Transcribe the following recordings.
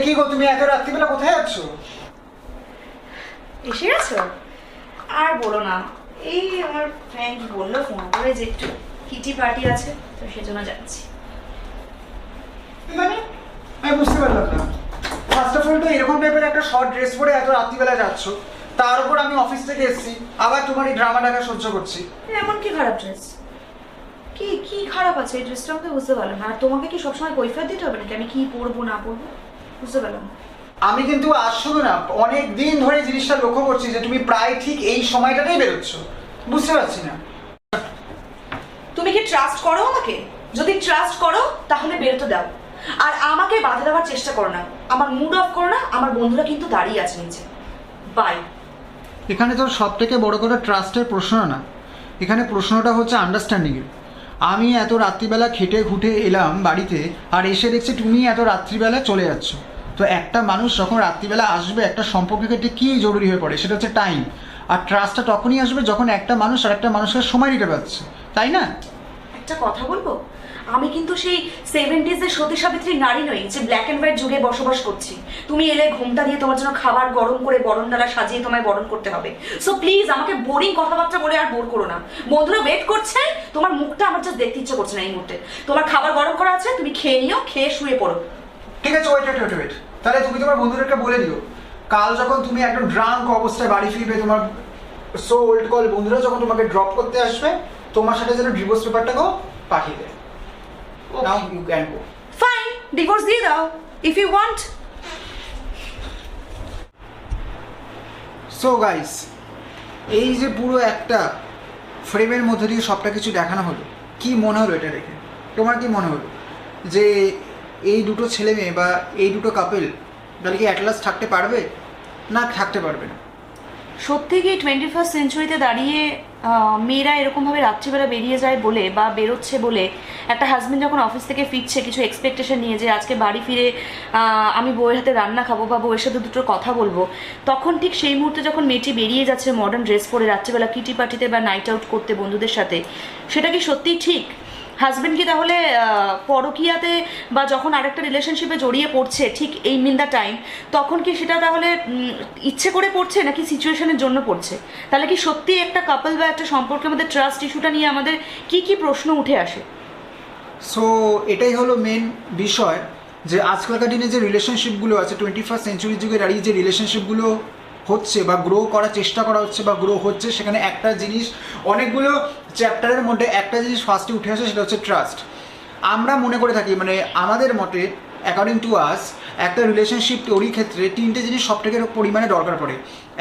কি গো, তুমি এত রাত্রিবেলা কোথায় যাচ্ছ? এসে গেছো? আর বলো না, এই আমার ফ্রেন্ড বললো ফোন করে যে একটু কিটি পার্টি আছে, তো সেজন্য যাচ্ছি। মানে আমি বুঝতে পারলাম না। ফার্স্ট অফ অল তো এরকম টাইপের একটা শর্ট ড্রেস পরে এত রাত্রিবেলা যাচ্ছ, তার উপর আমি অফিস থেকে এসেছি, আবার তোমার এই ড্রামা টাকা সহ্য করছি। এমন কি খারাপ ড্রেস? কি কি খারাপ আছে এই ড্রেসটা? আমাকে বুঝতে পারলাম না। আর তোমাকে কি সবসময় কৈফিয়ত দিতে হবে নাকি আমি কি পরবো না পরবো? বুঝতে পারলাম না। আমি কিন্তু আজ শুধু না, অনেক দিন ধরে জিনিসটা লক্ষ্য করছি যে তুমি প্রায় ঠিক এই সময়টাতেই বেরোচ্ছ। বুঝতে পারছি না। তুমি কি ট্রাস্ট করো আমাকে? যদি ট্রাস্ট করো তাহলে বেরোতে দাও, আর আমাকে বাধা দেওয়ার চেষ্টা করো না। আমার মুড অফ করো না, আমার বন্ধুরা কিন্তু দাঁড়িয়ে আছে নিচে। বাই। এখানে তো সব থেকে বড় করে ট্রাস্টের প্রশ্ন না, এখানে প্রশ্নটা হচ্ছে আন্ডারস্ট্যান্ডিংয়ের। আমি এত রাত্রিবেলা খেটে খুঁটে এলাম বাড়িতে, আর এসে দেখছি তুমি এত রাত্রিবেলা চলে যাচ্ছ। তো একটা মানুষ যখন রাত্রিবেলা আসবে, একটা সম্পর্কের ক্ষেত্রে কী জরুরি হয়ে পড়ে, সেটা হচ্ছে টাইম। আর ট্রাস্টটা তখনই আসবে যখন একটা মানুষ আর একটা মানুষের সময় দিতে পারছে, তাই না? একটা কথা বলবো, আমি কিন্তু সেই 70s সতী সাবিত্রী নারী নই যে ব্ল্যাক অ্যান্ড হোয়াইট যুগে বসবাস করছি। তুমি এলে ঘুমটা দিয়ে তোমার জন্য খাবার গরম করে বরণডালা সাজিয়ে তোমায় বরণ করতে হবে। সো প্লিজ আমাকে বোরিং কথাবার্তা বলে আর বোর করো না। বন্ধুরা ওয়েট করছে, তোমার মুখটা আমার জাস্ট দেখতে ইচ্ছে করছে না এই মুহূর্তে। তোমার খাবার গরম করা আছে, তুমি খেয়ে নিও, খেয়ে শুয়ে পড়ো। ঠিক আছে, ওয়েট। তাহলে তুমি তোমার বন্ধুদেরকে বলে দিও, কাল যখন তুমি একদম ড্রাঙ্ক অবস্থায় বাড়ি ফিরবে, তোমার সো ওল্ড কল বন্ধুরা যখন তোমাকে ড্রপ করতে আসবে, তোমার সাথে যেন ডিভোর্স পেপারটাকেও পাঠিয়ে দেয়। Now you can go. Fine, divorce দিয়ে দাও if you want. So guys, এই যে পুরো একটা ফ্রেমের মধ্যে দিয়ে সবটা কিছু দেখানো হলো, কি মনে হলো এটা দেখে? তোমার কি মনে হলো যে এই দুটো ছেলে মেয়ে বা এই দুটো কাপেল তাহলে কি অ্যাটলাস থাকতে পারবে না থাকতে পারবে না? সত্যি কি 21st সেঞ্চুরিতে দাঁড়িয়ে মেয়েরা এরকমভাবে রাত্রিবেলা বেরিয়ে যায় বলে বা বেরোচ্ছে বলে, একটা হাজবেন্ড যখন অফিস থেকে ফিরছে কিছু এক্সপেকটেশন নিয়ে যে আজকে বাড়ি ফিরে আমি বউয়ের হাতে রান্না খাবো বা বউয়ের সাথে দুটো কথা বলবো, তখন ঠিক সেই মুহূর্তে যখন মেয়েটি বেরিয়ে যাচ্ছে মডার্ন ড্রেস পরে রাত্রিবেলা কিটি পার্টিতে বা নাইট আউট করতে বন্ধুদের সাথে, সেটা কি সত্যিই ঠিক? হাজবেন্ড কি তাহলে পরকীয়াতে বা যখন আরেকটা রিলেশনশিপে জড়িয়ে পড়ছে ঠিক এই মিন দ্য টাইম, তখন কি সেটা তাহলে ইচ্ছে করে পড়ছে নাকি সিচুয়েশনের জন্য পড়ছে? তাহলে কি সত্যি একটা কাপল বা একটা সম্পর্কের মধ্যে ট্রাস্ট ইস্যুটা নিয়ে আমাদের কি কি প্রশ্ন উঠে আসে? সো এটাই হলো মেন বিষয়, যে আজকালকার দিনে যে রিলেশনশিপগুলো আছে 21st সেঞ্চুরির যুগে দাঁড়িয়ে যে রিলেশনশিপগুলো হচ্ছে বা গ্রো করার চেষ্টা করা হচ্ছে বা গ্রো হচ্ছে, সেখানে একটা জিনিস, অনেকগুলো চ্যাপ্টারের মধ্যে একটা জিনিস ফার্স্টে উঠে আসে, সেটা হচ্ছে ট্রাস্ট। আমরা মনে করে থাকি, মানে আমাদের মতে অ্যাকর্ডিং টু আস, একটা রিলেশনশিপ তৈরির ক্ষেত্রে তিনটে জিনিস সবথেকে পরিমাণে দরকার পড়ে।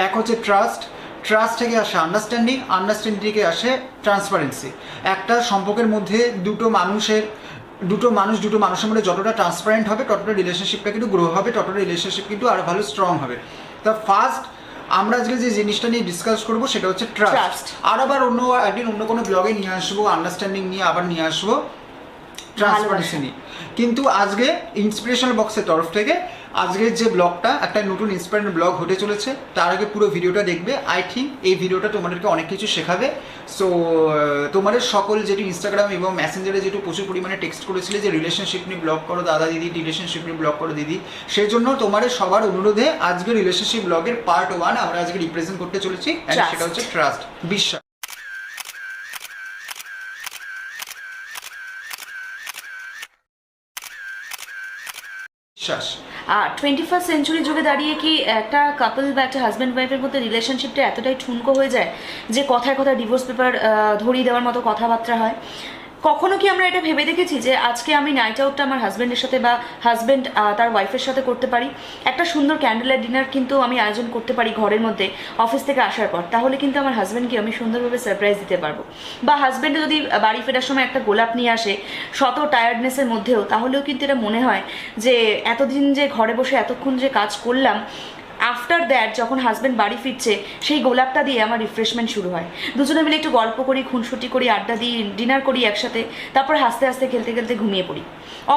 এক হচ্ছে ট্রাস্ট থেকে আসে আন্ডারস্ট্যান্ডিং থেকে আসে ট্রান্সপারেন্সি। একটা সম্পর্কের মধ্যে দুটো মানুষের মধ্যে যতটা ট্রান্সপারেন্ট হবে, ততটা রিলেশনশিপটা কিন্তু গ্রো হবে, ততটা রিলেশনশিপ কিন্তু আরও ভালো স্ট্রং হবে। তা ফার্স্ট আমরা আজকে যে জিনিসটা নিয়ে ডিসকাস করবো সেটা হচ্ছে ট্রাস্ট। আর আবার একদিন অন্য কোনো ব্লগে নিয়ে আসবো আন্ডারস্ট্যান্ডিং নিয়ে, আবার নিয়ে আসবো ট্রান্সপারেন্সি নিয়ে। কিন্তু আজকে ইন্সপিরেশনাল বক্সের তরফ থেকে আজকের যে ব্লগটা একটা নতুন ইন্সপায়ারিং ব্লগ হতে চলেছে, তার আগে পুরো ভিডিওটা দেখবে। আই থিঙ্ক এই ভিডিওটা তোমাদেরকে অনেক কিছু শেখাবে। সো তোমাদের সকল যেটু ইনস্টাগ্রাম এবং মেসেঞ্জারে যেটু প্রচুর পরিমাণে টেক্সট করেছিলে যে রিলেশনশিপ নিয়ে ব্লগ করো দাদা দিদি, রিলেশনশিপ নিয়ে ব্লগ করো দিদি, সেই জন্য তোমাদের সবার অনুরোধে আজকে রিলেশনশিপ ব্লগের পার্ট 1 আমরা আজকে রিপ্রেজেন্ট করতে চলেছি, সেটা হচ্ছে ট্রাস্ট, বিশ্বাস। 21st সেঞ্চুরি যুগে দাঁড়িয়ে কি একটা কাপল বা একটা হাজব্যান্ড ওয়াইফের মধ্যে রিলেশনশিপটা এতটাই ঠুনকো হয়ে যায় যে কথায় কথায় ডিভোর্স পেপার ধরিয়ে দেওয়ার মতো কথাবার্তা হয়? কখনো কি আমরা এটা ভেবে দেখেছি যে আজকে আমি নাইট আউটটা আমার হাজব্যান্ডের সাথে বা হাজব্যান্ড তার ওয়াইফের সাথে করতে পারি? একটা সুন্দর ক্যান্ডেল লাইট ডিনার কিন্তু আমি আয়োজন করতে পারি ঘরের মধ্যে অফিস থেকে আসার পর, তাহলে কিন্তু আমার হাজব্যান্ডকে আমি সুন্দরভাবে সারপ্রাইজ দিতে পারবো। বা হাজব্যান্ডে যদি বাড়ি ফেরার সময় একটা গোলাপ নিয়ে আসে শত টায়ার্ডনেসের মধ্যেও, তাহলেও কিন্তু এটা মনে হয় যে এতদিন যে ঘরে বসে এতক্ষণ যে কাজ করলাম, আফটার দ্যাট যখন হাজব্যান্ড বাড়ি ফিরছে সেই গোলাপটা দিয়ে আমার রিফ্রেশমেন্ট শুরু হয়। দুজনে মিলে একটু গল্প করি, খুনসুটি করি, আড্ডা দিই, ডিনার করি একসাথে, তারপর হাসতে হাসতে খেলতে খেলতে ঘুমিয়ে পড়ি।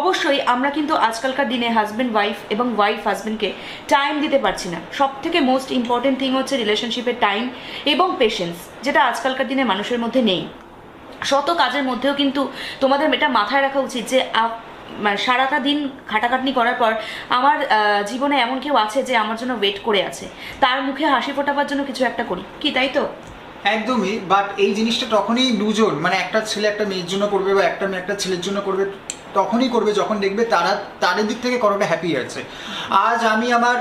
অবশ্যই আমরা কিন্তু আজকালকার দিনে হাজব্যান্ড ওয়াইফ এবং ওয়াইফ হাজব্যান্ডকে টাইম দিতে পারছি না। সব থেকে মোস্ট ইম্পর্টেন্ট থিং হচ্ছে রিলেশনশিপের টাইম এবং পেশেন্স, যেটা আজকালকার দিনে মানুষের মধ্যে নেই। শত কাজের মধ্যেও কিন্তু তোমাদের এটা মাথায় রাখা উচিত যে মানে সারাটা দিন খাটাখাটনি করার পর আমার জীবনে এমন কেউ আছে যে আমার জন্য ওয়েট করে আছে, তার মুখে হাসি ফোটাবার জন্য কিছু একটা করি, কি তাই তো? একদমই। বাট এই জিনিসটা তখনই দুজন, মানে একটা ছেলে একটা মেয়ের জন্য করবে বা একটা মেয়ে একটা ছেলের জন্য করবে, তখনই করবে যখন দেখবে তাদের দিক থেকে কতটা হ্যাপি আছে। আজ আমি আমার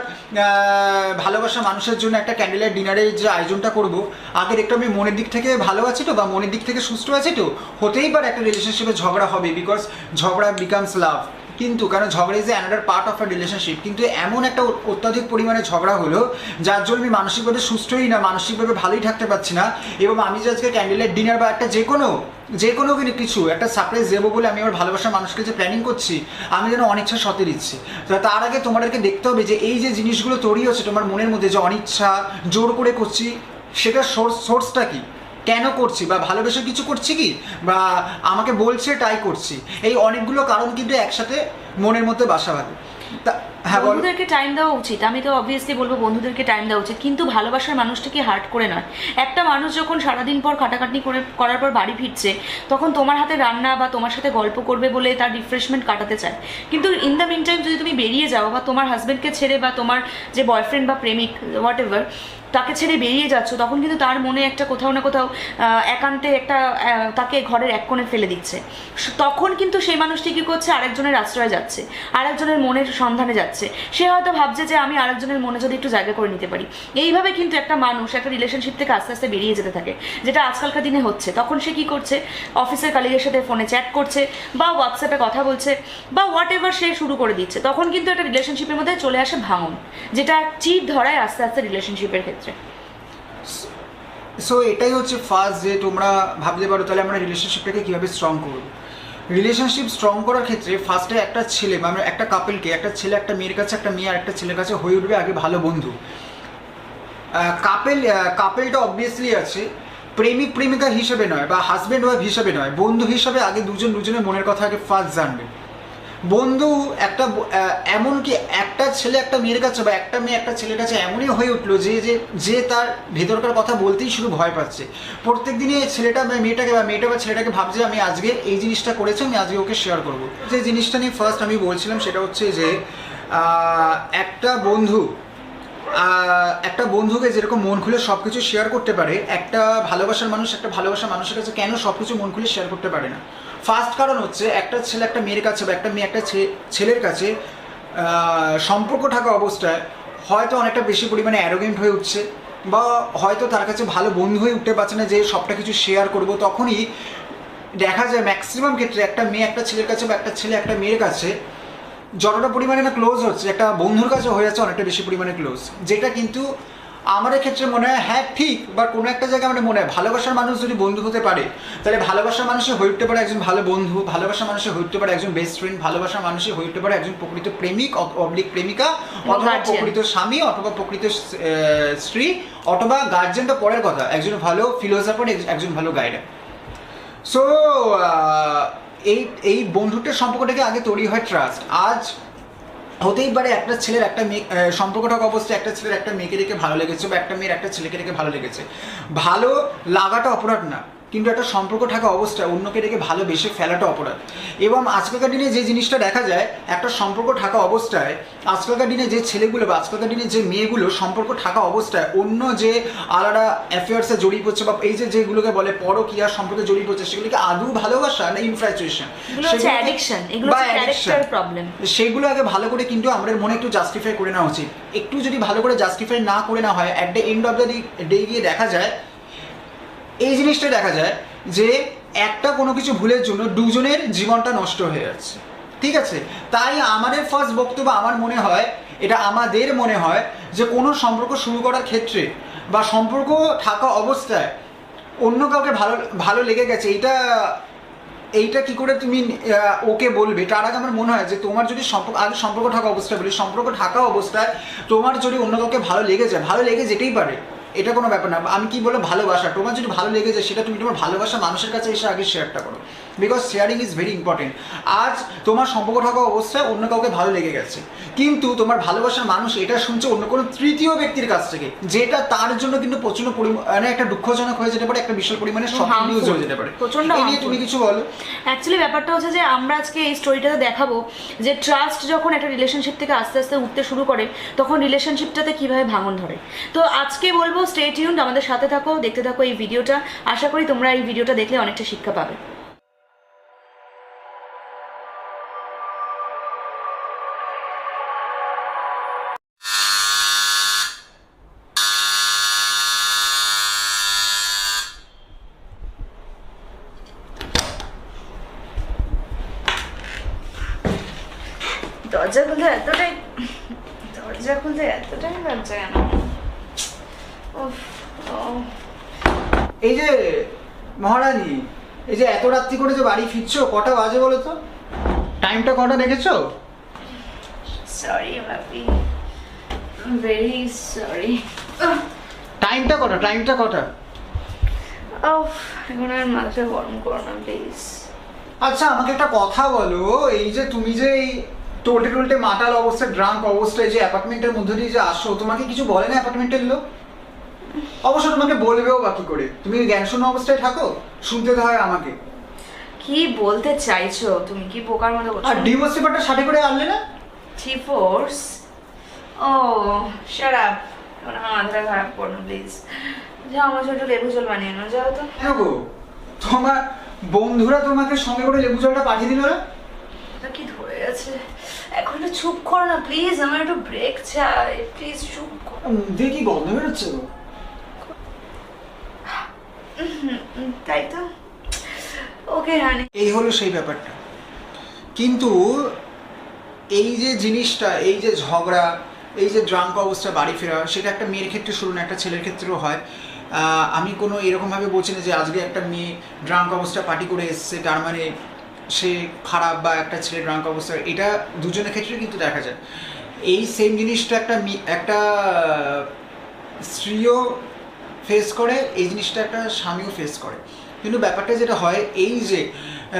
ভালোবাসা মানুষের জন্য একটা ক্যান্ডেল লাইট ডিনারের যে আয়োজনটা করব, আগে দেখতে আমি মনের দিক থেকে ভালো আছি তো, বা মনের দিক থেকে সুস্থ আছি তো, হতেই পারে একটা রিলেশনশিপে ঝগড়া হবে, বিকজ ঝগড়া বিকামস লাভ। কিন্তু কারণ ঝগড়া is another part of a relationship, কিন্তু এমন একটা অত্যাধিক পরিমাণে ঝগড়া হলো যার জন্য আমি মানসিকভাবে সুস্থই না, মানসিকভাবে ভালোই থাকতে পারছি না। এবং আমি যে আজকে ক্যান্ডেল লাইট ডিনার বা একটা যে কোনো কিছু একটা সারপ্রাইজ দেবো বলে আমি আমার ভালোবাসার মানুষকে যে প্ল্যানিং করছি, আমি যেন অনিচ্ছা সতে দিচ্ছি। তো তার আগে তোমাদেরকে দেখতে হবে যে এই যে জিনিসগুলো তৈরি হচ্ছে তোমার মনের মধ্যে, যে অনিচ্ছা জোর করে করছি, সেটার সোর্সটা কি, কেন করছি, বা ভালোবেসে কিছু করছি কি, বা আমাকে বলছে তাই করছি। এই অনেকগুলো কারণ কিন্তু একসাথে মনের মধ্যে বাসা বাঁধে। হ্যাঁ, বন্ধুদেরকে টাইম দেওয়া উচিত, আমি তো অবভিয়াসলি বলবো বন্ধুদেরকে টাইম দেওয়া উচিত, কিন্তু ভালোবাসার মানুষটাকে হার্ট করে নয়। একটা মানুষ যখন সারাদিন পর খাটাখাটনি করার পর বাড়ি ফিরছে, তখন তোমার হাতে রান্না বা তোমার সাথে গল্প করবে বলে তার রিফ্রেশমেন্ট কাটাতে চায়। কিন্তু ইন দ্য মিন টাইম যদি তুমি বেরিয়ে যাও বা তোমার হাজব্যান্ডকে ছেড়ে বা তোমার যে বয়ফ্রেন্ড বা প্রেমিক হোয়াট এভার তাকে ছেড়ে বেরিয়ে যাচ্ছ, তখন কিন্তু তার মনে একটা কোথাও না কোথাও একান্তে একটা তাকে ঘরের এক কোণে ফেলে দিচ্ছে। তখন কিন্তু সেই মানুষটি কী করছে, আরেকজনের আশ্রয় যাচ্ছে, আরেকজনের মনের সন্ধানে যাচ্ছে। সে হয়তো ভাবছে যে আমি আরেকজনের মনে যদি একটু জায়গা করে নিতে পারি। এইভাবে কিন্তু একটা মানুষ একটা রিলেশনশিপ থেকে আস্তে আস্তে বেরিয়ে যেতে থাকে, যেটা আজকালকার দিনে হচ্ছে। তখন সে কী করছে, অফিসের কালিগের সাথে ফোনে চ্যাট করছে বা হোয়াটসঅ্যাপে কথা বলছে বা হোয়াট এভার সে শুরু করে দিচ্ছে। তখন কিন্তু একটা রিলেশনশিপের মধ্যে চলে আসে ভাঙন, যেটা চির ধরায় আস্তে আস্তে রিলেশনশিপের ক্ষেত্রে। সো এটাই হচ্ছে ফার্স্ট, যে তোমরা ভাবতে পারো তাহলে আমরা রিলেশনশিপটাকে কীভাবে স্ট্রং করবো। রিলেশনশিপ স্ট্রং করার ক্ষেত্রে ফার্স্টে একটা ছেলে বা একটা কাপেলকে, একটা ছেলে একটা মেয়ের কাছে, একটা মেয়ে আর একটা ছেলের কাছে হয়ে উঠবে আগে ভালো বন্ধু। কাপেলটা অবভিয়াসলি আছে, প্রেমিক প্রেমিকা হিসেবে নয় বা হাজব্যান্ড ওয়াইফ হিসেবে নয়, বন্ধু হিসাবে আগে দুজনের মনের কথা আগে ফার্স্ট জানবে। বন্ধু একটা এমনকি একটা ছেলে একটা মেয়ের কাছে বা একটা মেয়ে একটা ছেলের কাছে এমনই হয়ে উঠলো যে তার ভেতরকার কথা বলতেই শুধু ভয় পাচ্ছে। প্রত্যেক দিনে ছেলেটা বা মেয়েটাকে বা মেয়েটা বা ছেলেটাকে ভাবছে আমি আজকে এই জিনিসটা করেছি, আমি আজকে ওকে শেয়ার করবো। যে জিনিসটা নিয়ে ফার্স্ট আমি বলছিলাম সেটা হচ্ছে যে একটা বন্ধুকে যেরকম মন খুলে সব কিছু শেয়ার করতে পারে, একটা ভালোবাসার মানুষের কাছে কেন সব কিছু মন খুলে শেয়ার করতে পারে না? ফার্স্ট কারণ হচ্ছে একটা ছেলে একটা মেয়ের কাছে বা একটা মেয়ে একটা ছেলের কাছে সম্পর্ক থাকা অবস্থায় হয়তো অনেকটা বেশি পরিমাণে অ্যারোগেন্ট হয়ে উঠছে, বা হয়তো তার কাছে ভালো বন্ধু হয়ে উঠতে পারছে না যে সবটা কিছু শেয়ার করব। তখনই দেখা যায় ম্যাক্সিমাম ক্ষেত্রে একটা মেয়ে একটা ছেলের কাছে বা একটা ছেলে একটা মেয়ের কাছে যতটা পরিমাণে না ক্লোজ হচ্ছে, একটা বন্ধুর কাছে হয়ে যাচ্ছে অনেকটা বেশি পরিমাণে ক্লোজ, যেটা কিন্তু আমাদের ক্ষেত্রে মনে হয় হ্যাঁ ঠিক, বা কোনো একটা জায়গায় আমাদের মনে হয় ভালোবাসার মানুষ যদি বন্ধু হতে পারে তাহলে ভালোবাসার মানুষে হয়ে উঠতে পারে একজন ভালো বন্ধু, ভালোবাসার মানুষে হয়ে উঠতে পারে একজন বেস্ট ফ্রেন্ড, ভালোবাসার মানুষে হয়ে উঠতে পারে একজন প্রকৃত প্রেমিক অবলিক প্রেমিকা, অথবা প্রকৃত স্বামী, অথবা প্রকৃত স্ত্রী, অথবা গার্জেন তো পরের কথা, একজন ভালো ফিলোসফার, একজন ভালো গাইডার। সো এই বন্ধুত্বের সম্পর্কটাকে আগে তৈরি হয় ট্রাস্ট। আজ হতেই পারে একটা ছেলের একটা মেয়ে সম্পর্ক থাকা অবস্থায় একটা ছেলের একটা মেয়েকে রেখে ভালো লেগেছে, বা একটা মেয়ের একটা ছেলেকে রেখে ভালো লেগেছে। ভালো লাগাটা অপরাধ না, কিন্তু একটা সম্পর্ক থাকা অবস্থায় অন্যকে রেখে ভালোবেসে ফেলাটা অপরাধ। এবং আজকালকার দিনে যে জিনিসটা দেখা যায়, একটা সম্পর্ক থাকা অবস্থায় আজকালকার দিনে যে ছেলেগুলো বা আজকালকার দিনে যে মেয়েগুলো সম্পর্ক থাকা অবস্থায় অন্য যে আলাদা অ্যাফেয়ার্সে জড়িয়ে পড়ছে, বা এই যেগুলোকে বলে পরকীয়া সম্পর্কে জড়িয়ে পড়ছে, সেগুলোকে আদৌ ভালোবাসা না ইনফ্যাচুয়েশন, সেগুলো আগে ভালো করে কিন্তু আমাদের মনে একটু জাস্টিফাই করে নেওয়া উচিত। একটু যদি ভালো করে জাস্টিফাই না করে নেওয়া হয়, at the end of the day গিয়ে দেখা যায় এই জিনিসটা দেখা যায় যে একটা কোনো কিছু ভুলের জন্য দুজনের জীবনটা নষ্ট হয়ে যাচ্ছে। ঠিক আছে, তাই আমাদের ফার্স্ট বক্তব্য আমার মনে হয়, এটা আমাদের মনে হয় যে কোনো সম্পর্ক শুরু করার ক্ষেত্রে বা সম্পর্ক থাকা অবস্থায় অন্য কাউকে ভালো লেগে গেছে, এইটা কি করে তুমি ওকে বলবে, তার আগে আমার মনে হয় যে তোমার যদি সম্পর্ক থাকা অবস্থায় বলি, সম্পর্ক থাকা অবস্থায় তোমার যদি অন্য কাউকে ভালো লেগে যায়, ভালো লেগে যেতেই পারে, এটা কোনো ব্যাপার না। আমি কি বলে ভালোবাসা, তোমার যদি ভালো লেগে যায় সেটা তুমি তোমার ভালোবাসা মানুষের কাছে এসে আগে শেয়ারটা করো, because sharing is very important. আজ তোমার সম্পর্ক থাকা অবস্থায় অন্য কাউকে ভালো লেগে গেছে, কিন্তু তোমার ভালোবাসার মানুষ এটা শুনছে অন্য কোনো তৃতীয় ব্যক্তির কাছ থেকে, যেটা তার জন্য কিন্তু প্রচন্ড পরিমাণে একটা দুঃখজনক হয়ে যেতে পারে, একটা বিশাল পরিমাণে শক নিউজ হয়ে যেতে পারে। প্রচন্ড এই নিয়ে তুমি কিছু বলো। অ্যাকচুয়ালি ব্যাপারটা হচ্ছে যে আমরা আজকে এই স্টোরিটাতে দেখাবো যে ট্রাস্ট যখন একটা রিলেশনশিপ থেকে আস্তে আস্তে উঠতে শুরু করে তখন রিলেশনশিপটাতে কিভাবে ভাঙন ধরে। তো আজকে বলবো স্টে টিউনড, আমাদের সাথে থাকো, দেখতে থাকো এই ভিডিওটা। আশা করি তোমরা এই ভিডিওটা দেখলে অনেকটা শিক্ষা পাবে। দরজা খুলতে এত টাইম লাগছে কেন? উফ, ও। এই যে মহারানী, এই যে এত রাত্রি করে যে বাড়ি ফিরছো, কটা বাজে বলো তো? টাইমটা কটা দেখেছো? সরি ভাবি, ভেরি সরি। টাইমটা কটা? এখন আর মাথা গরম করো না প্লিজ। আচ্ছা আমাকে একটা কথা বলো, এই যে তুমি যে এই টোলটে মাতাল অবস্থায়, ড্রাঙ্ক অবস্থায় যে অ্যাপার্টমেন্টের মধ্যে দিয়ে যে আসো, তোমাকে কিছু বলে না অ্যাপার্টমেন্টের লোক? অবশ্য তোমাকে বলবেও বা কি করে, তুমি জ্ঞান শূন্য অবস্থায় থাকো, শুনতে তো হয় আমাকে। কি বলতে চাইছো তুমি? কি বোকার মতো বলছো? আর ডিভোর্স পেপারটা সাথে করে আনলে না? ডিভোর্স? ও শাট আপ, এখন আমার মাথাটা খারাপ করো না প্লিজ। যাও আমার ছোট লেবু জল বানিয়ে নাও, যাও তো। হ্যাঁ গো, তোমার বন্ধুরা তোমাকে সঙ্গে করে লেবু জলটা পাঠিয়ে দিল না? এটা কি ধরে আছে? এখন একটু চুপ করো না প্লিজ, আমার একটু ব্রেক চাই, প্লিজ চুপ করো। মুখে কি গন্ধ বেরোচ্ছে গো? তাই তো, ওকে হানি। এই হলো সেই ব্যাপারটা। কিন্তু এই যে জিনিসটা, এই যে ঝগড়া, এই যে ড্রাঙ্ক অবস্থা বাড়ি ফেরা, সেটা একটা মেয়ের ক্ষেত্রে শুরু না, একটা ছেলের ক্ষেত্রেও হয়। আমি কোনো এরকমভাবে বলছি না যে আজকে একটা মেয়ে ড্রাঙ্ক অবস্থা পার্টি করে এসছে তার মানে সে খারাপ, বা একটা ছেলে ড্রাঙ্ক অবস্থা, এটা দুজনের ক্ষেত্রে কিন্তু দেখা যায়। এই সেম জিনিসটা একটা স্ত্রীও ফেস করে, এই জিনিসটা একটা স্বামীও ফেস করে। কিন্তু ব্যাপারটা যেটা হয়, এই যে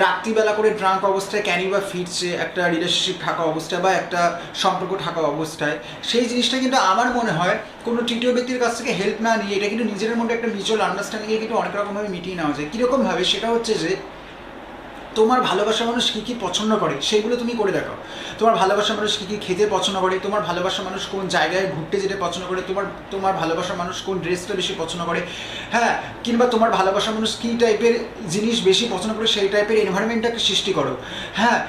রাত্রিবেলা করে ড্রাঙ্ক অবস্থায় ক্যানি বা ফিরছে একটা রিলেশনশিপ থাকা অবস্থায় বা একটা সম্পর্ক থাকা অবস্থায়, সেই জিনিসটা কিন্তু আমার মনে হয় কোনো তৃতীয় ব্যক্তির কাছ থেকে হেল্প না নিয়ে এটা কিন্তু নিজের মধ্যে একটা মিউচুয়াল আন্ডারস্ট্যান্ডিংয়ে কিন্তু অনেক রকমভাবে মিটিয়ে নেওয়া যায়। কীরকমভাবে? সেটা হচ্ছে যে তোমার ভালোবাসার মানুষ কী কী পছন্দ করে সেগুলো তুমি করে দেখো। তোমার ভালোবাসার মানুষ কী কী খেতে পছন্দ করে, তোমার ভালোবাসার মানুষ কোন জায়গায় ঘুরতে যেতে পছন্দ করে, তোমার ভালোবাসার মানুষ কোন ড্রেসটা বেশি পছন্দ করে, হ্যাঁ, কিংবা তোমার ভালোবাসার মানুষ কী টাইপের জিনিস বেশি পছন্দ করে সেই টাইপের এনভায়রনমেন্টটাকে সৃষ্টি করো। হ্যাঁ,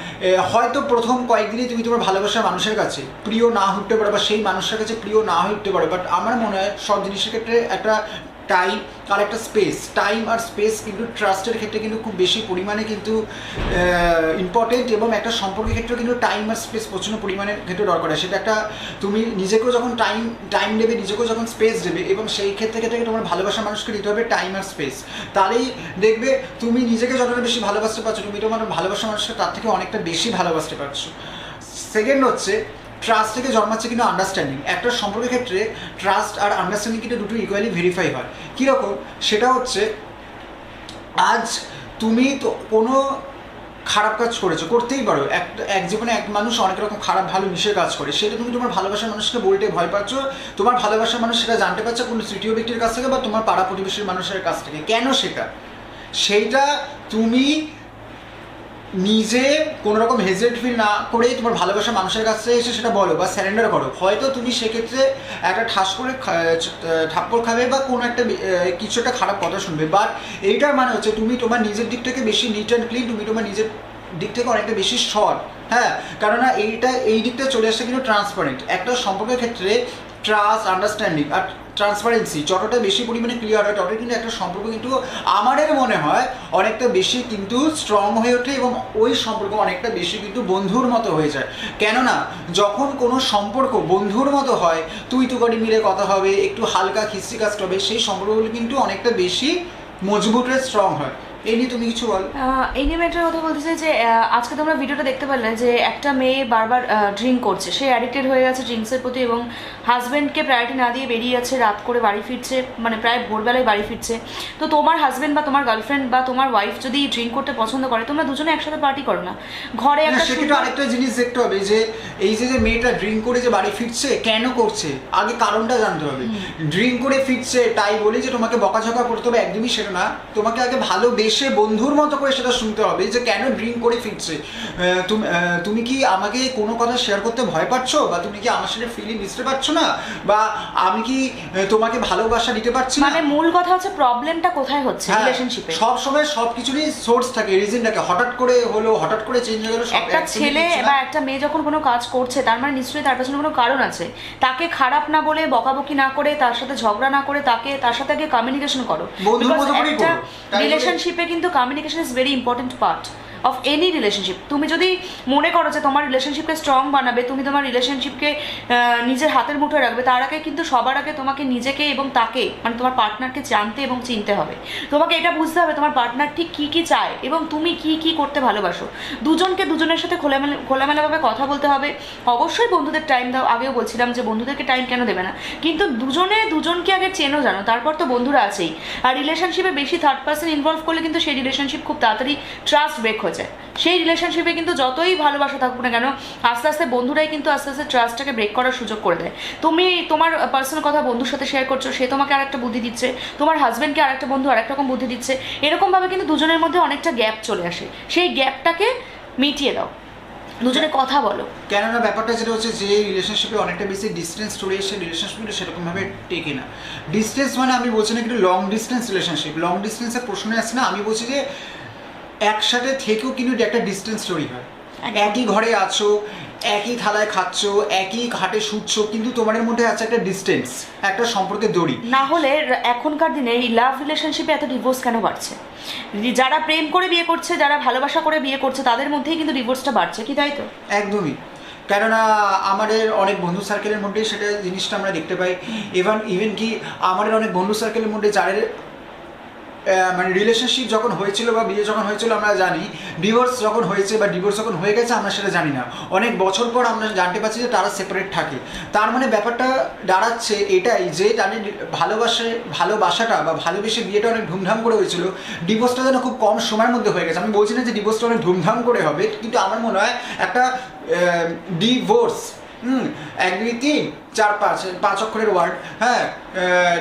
হয়তো প্রথম কয়েকদিনই তুমি তোমার ভালোবাসার মানুষের কাছে প্রিয় না হতে পারো বা সেই মানুষের কাছে প্রিয় না হতে পারো, বাট আমার মনে হয় সব জিনিসের ক্ষেত্রে একটা টাইম আর একটা স্পেস, টাইম আর স্পেস কিন্তু ট্রাস্টের ক্ষেত্রে কিন্তু খুব বেশি পরিমাণে কিন্তু ইম্পর্টেন্ট, এবং একটা সম্পর্কের ক্ষেত্রে কিন্তু টাইম আর স্পেস প্রচণ্ড পরিমাণের ক্ষেত্রে দরকার হয়। সেটা একটা তুমি নিজেকেও যখন টাইম দেবে, নিজেকেও যখন স্পেস দেবে, এবং সেই ক্ষেত্রে তোমার ভালোবাসার মানুষকে দিতে হবে টাইম আর স্পেস, তাহলেই দেখবে তুমি নিজেকে যতটা বেশি ভালোবাসতে পারছো, তুমি তোমার ভালোবাসার মানুষকে তার থেকে অনেকটা বেশি ভালোবাসতে পারছো। সেকেন্ড হচ্ছে ট্রাস্ট থেকে জন্মাচ্ছে কিন্তু আন্ডারস্ট্যান্ডিং। একটা সম্পর্কের ক্ষেত্রে ট্রাস্ট আর আন্ডারস্ট্যান্ডিং কিন্তু দুটো ইকুয়ালি ভেরিফাই হয়। কীরকম? সেটা হচ্ছে আজ তুমি তো কোনো খারাপ কাজ করেছো, করতেই পারো, এক জীবনে এক মানুষ অনেক রকম খারাপ ভালো মিশে কাজ করে, সেটা তুমি তোমার ভালোবাসার মানুষকে বলতে ভয় পাচ্ছ, তোমার ভালোবাসার মানুষ সেটা জানতে পারছে কোনো তৃতীয় ব্যক্তির কাছ থেকে বা তোমার পাড়া প্রতিবেশীর মানুষের কাছ থেকে। কেন সেইটা তুমি নিজে কোনো রকম হেজিটেট ফিল না করে তোমার ভালোবাসার মানুষের কাছে এসে সেটা বলো বা স্যারেন্ডার করো। হয়তো তুমি সেক্ষেত্রে একটা ঠাস করে থাপ্পড় খাবে বা কোনো একটা কিছু একটা খারাপ কথা শুনবে, বাট এইটার মানে হচ্ছে তুমি তোমার নিজের দিক থেকে বেশি নিট অ্যান্ড ক্লিন, তুমি তোমার নিজের দিক থেকে অনেকটা বেশি সৎ। হ্যাঁ, কেননা এই দিকটা চলে আসছে কিন্তু ট্রান্সপারেন্ট। একটা সম্পর্কের ক্ষেত্রে ট্রাস্ট, আন্ডারস্ট্যান্ডিং আর ট্রান্সপারেন্সি যতটা বেশি পরিমাণে ক্লিয়ার হয়, ততটাই কিন্তু একটা সম্পর্ক কিন্তু আমাদের মনে হয় অনেকটা বেশি কিন্তু স্ট্রং হয়ে ওঠে, এবং ওই সম্পর্ক অনেকটা বেশি কিন্তু বন্ধুর মতো হয়ে যায়। কেননা যখন কোনো সম্পর্ক বন্ধুর মতো হয়, তুই তুকারি মিলে কথা হবে, একটু হালকা খিস্তি কাস্ট হবে, সেই সম্পর্কগুলো কিন্তু অনেকটা বেশি মজবুত হয়ে স্ট্রং হয়। এই নিয়ে তুমি কিছু বল। এই নিয়ে একটা কথা বলতে চাই যে আজকে তোমরা ভিডিওটা দেখতে পারলে যে একটা মেয়ে বারবার ড্রিঙ্ক করছে, সে অ্যাডিক্টেড হয়ে গেছে ড্রিঙ্কসের প্রতি এবং হাজব্যান্ডকে প্রায়োরিটি না দিয়ে বেরিয়ে যাচ্ছে, রাত করে বাড়ি ফিরছে, মানে প্রায় ভোরবেলায় বাড়ি ফিরছে। তো তোমার হাজব্যান্ড বা তোমার গার্লফ্রেন্ড বা তোমার ওয়াইফ যদি ড্রিঙ্ক করতে পছন্দ করে, তোমরা দুজনে একসাথে পার্টি করো না, ঘরে একটা সেক্ষেত্রে আরেকটা জিনিস দেখতে হবে যে এই যে মেয়েটা ড্রিঙ্ক করে যে বাড়ি ফিরছে কেন করছে, আগে কারণটা জানতে হবে। ড্রিঙ্ক করে ফিরছে তাই বলে যে তোমাকে বকাঝকা করতে হবে, একদমই সেটা না। তোমাকে আগে ভালোবেসে বন্ধুর মতো করে সেটা শুনতে হবে যে কেন ড্রিঙ্ক করে ফিরছে। তুমি কি আমাকে কোনো কথা শেয়ার করতে ভয় পাচ্ছ, বা তুমি কি আমার সাথে ফ্রিলি মিশতে পারছো না, বা আমি কি তোমাকে ভালোবাসা দিতে পারছি না। মানে মূল কথা হচ্ছে প্রবলেমটা কোথায় হচ্ছে রিলেশনশিপে। সব সময় সবকিছুরই সোর্স থাকে, রিজন থাকে। হঠাৎ করে হলো, হঠাৎ করে চেঞ্জ হয়ে গেল। একটা ছেলে বা একটা মেয়ে যখন কোনো কাজ করছে তার মানে নিশ্চয়ই তার পেছনে কোনো কারণ আছে। তাকে খারাপ না বলে, বকাবকি না করে, তার সাথে ঝগড়া না করে, তার সাথে আগে কমিউনিকেশন করো। একটা রিলেশনশিপে কিন্তু communication is very important part of any relationship. তুমি যদি মনে করো যে তোমার রিলেশনশিপকে স্ট্রং বানাবে, তুমি তোমার রিলেশনশিপকে নিজের হাতের মুঠোয় রাখবে, তার আগে কিন্তু সবার আগে তোমাকে নিজেকে এবং তাকে, মানে তোমার পার্টনারকে জানতে এবং চিনতে হবে। তোমাকে এটা বুঝতে হবে তোমার পার্টনার ঠিক কী কী চায় এবং তুমি কি কি করতে ভালোবাসো। দুজনকে দুজনের সাথে খোলামেলাভাবে কথা বলতে হবে। অবশ্যই বন্ধুদের টাইম দাও, আগেও বলছিলাম যে বন্ধুদেরকে টাইম কেন দেবে না, কিন্তু দুজনকে আগে চেনো জানো, তারপর তো বন্ধুরা আছেই। আর রিলেশনশিপে বেশি থার্ড পার্সন ইনভলভ করলে কিন্তু সেই রিলেশনশিপ খুব তাড়াতাড়ি ট্রাস্ট ব্রেক হয়ে যায়। সেই রিলেশনশিপে কিন্তু যতই ভালোবাসা থাকুক না কেন, আস্তে আস্তে বন্ধুরাই কিন্তু আস্তে আস্তে ট্রাস্টটাকে ব্রেক করার সুযোগ করে দেয়। তুমি তোমার পার্সোনাল কথা বন্ধুর সাথে শেয়ার করছো, সে তোমাকে আরেকটা বুদ্ধি দিচ্ছে, তোমার হাজব্যান্ডকে আরেকটা বন্ধু আরেক রকম বুদ্ধি দিচ্ছে, এরকমভাবে কিন্তু দুজনের মধ্যে অনেকটা গ্যাপ চলে আসে। সেই গ্যাপটাকে মিটিয়ে দাও, দুজনে কথা বলো। কেননা ব্যাপারটা যেটা হচ্ছে যে রিলেশনশিপে অনেকটা বেশি ডিস্টেন্স চলে এসে রিলেশনশিপটা সেরকমভাবে টেকে না। ডিস্টেন্স মানে আমি বলছি না কিন্তু লং ডিস্টেন্স রিলেশনশিপ, লং ডিস্টেন্সের প্রশ্নে আসছে না। আমি বলছি যে একসাথে থেকেও কিন্তু একটা ডিস্টেন্স তৈরি হয়। একই ঘরে আছো, একই থালায় খাচ্ছ, একই ঘাটে শুচ্ছো, কিন্তু তোমাদের মধ্যে আছে একটা ডিস্টেন্স, একটা সম্পর্কের দড়ি। না হলে এখনকার দিনে এই লাভ রিলেশনশিপে এত ডিভোর্স কেন বাড়ছে? যারা প্রেম করে বিয়ে করছে, যারা ভালোবাসা করে বিয়ে করছে, তাদের মধ্যেই কিন্তু ডিভোর্সটা বাড়ছে, কি তাই তো? একদমই। কেননা আমাদের অনেক বন্ধু সার্কেলের মধ্যে সেটা জিনিসটা আমরা দেখতে পাই। ইভেন কি আমাদের অনেক বন্ধু সার্কেলের মধ্যে যাদের মানে রিলেশনশিপ যখন হয়েছিল বা বিয়ে যখন হয়েছিল আমরা জানি, ডিভোর্স যখন হয়েছে বা ডিভোর্স যখন হয়ে গেছে আমরা সেটা জানি না। অনেক বছর পর আমরা জানতে পারছি যে তারা সেপারেট থাকে। তার মানে ব্যাপারটা দাঁড়াচ্ছে এটাই যে তাদের ভালোবাসাটা বা ভালোবেসে বিয়েটা অনেক ধুমধাম করে হয়েছিল, ডিভোর্সটা যেন খুব কম সময়ের মধ্যে হয়ে গেছে। আমি বলছি না যে ডিভোর্সটা অনেক ধুমধাম করে হবে, কিন্তু আমার মনে হয় একটা ডিভোর্স 1 2 3 4 5 অক্ষরের ওয়ার্ড, হ্যাঁ,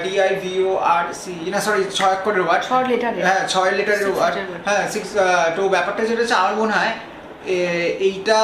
DIVORC না সরি 6 অক্ষরের ওয়ার্ড, 6 লেটার, হ্যাঁ 6 লেটারের ওয়ার্ড, হ্যাঁ 6। তো ব্যাপারটা যেটা হচ্ছে আমার মনে হয় এইটা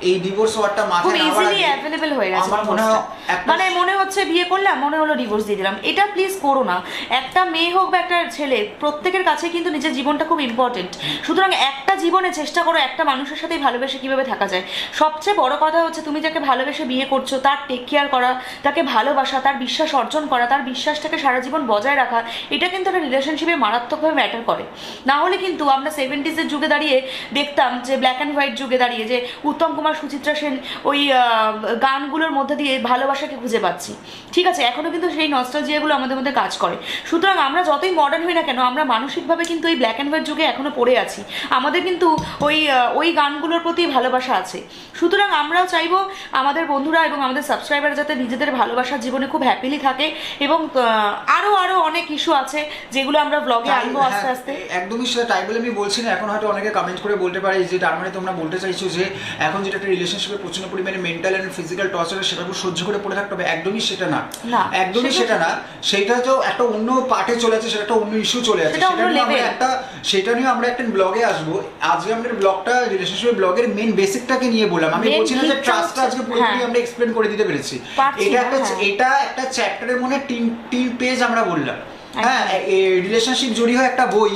এই ডিভোর্স ওয়ার্ডটা মাথায় না ইজিলি অ্যাভেলেবল হয়ে গেছে। আমার মনে হয় মানে মনে হচ্ছে বিয়ে করলাম, মনে হলো ডিভোর্স দিয়ে দিলাম। এটা প্লিজ করো না। একটা মেয়ে হোক বা একটা ছেলে, প্রত্যেকের কাছে কিন্তু নিজের জীবনটা খুব ইম্পর্টেন্ট। সুতরাং একটা জীবনে চেষ্টা করো একটা মানুষের সাথেই ভালোবেসে কিভাবে থাকা যায়। সবচেয়ে বড় কথা হচ্ছে তুমি যাকে ভালোবেসে বিয়ে করছো তার টেক কেয়ার করা, তাকে ভালোবাসা, তার বিশ্বাস অর্জন করা, তার বিশ্বাসটাকে সারা জীবন বজায় রাখা, এটা কিন্তু একটা রিলেশনশিপে মারাত্মকভাবে ম্যাটার করে। না হলে কিন্তু আমরা 70s যুগে দাঁড়িয়ে দেখতাম যে ব্ল্যাক অ্যান্ড হোয়াইট যুগে দাঁড়িয়ে যে উত্তম কুমার, সুচিত্রা সেন ওই গানগুলোর মধ্যে দিয়ে ভালোবাসাকে খুঁজে পাচ্ছি। ঠিক আছে, এখনও কিন্তু সেই নস্টালজিয়াগুলো আমাদের মধ্যে কাজ করে। সুতরাং আমরা যতই মডার্ন হই না কেন, আমরা মানসিকভাবে কিন্তু ওই ব্ল্যাক অ্যান্ড হোয়াইট যুগে এখনও পড়ে আছি। আমাদের কিন্তু ওই গানগুলোর প্রতি ভালোবাসা আছে। সুতরাং আমরাও চাইবো আমাদের বন্ধুরা এবং আমাদের সাবস্ক্রাইবার যাতে নিজেদের ভালোবাসার জীবনে খুব হ্যাপিলি থাকে। এবং আরও অনেক ইস্যু আছে যেগুলো আমরা ব্লগে আনবো আস্তে আস্তে। একদমই সেটা, তাই বলে আমি বলছি না। এখন হয়তো অনেকে কমেন্ট করে বলতে পারে যে তার মানে তোমরা বলতে চাইছো যে এখন যেটা একটা রিলেশনশিপে প্রচন্ড পরিমাণে মেন্টাল অ্যান্ড ফিজিক্যাল টর্চার, সেটাকে সহ্য করে পড়ে থাকতে হবে। একদমই সেটা না, একদমই সেটা না। সেইটা তো একটা অন্য পার্টে চলে আছে, সেটা একটা অন্য ইস্যু চলে আছে। সেটা নিয়ে আমরা একটা ব্লগে আসবো। আজকে আমাদের ব্লগটা রিলেশনশিপের ব্লগের মেইন বেসিকটাকে নিয়ে বললাম। আমি বলছি না যে ট্রাস্টটা আজকে পুরোপুরি আমরা এক্সপ্লেন করে দিতে পেরেছি। এটা একটা চ্যাপ্টারের মনে 3 পেজ আমরা বললাম। হ্যাঁ, রিলেশনশিপ জড়িয়ে হয় একটা বই,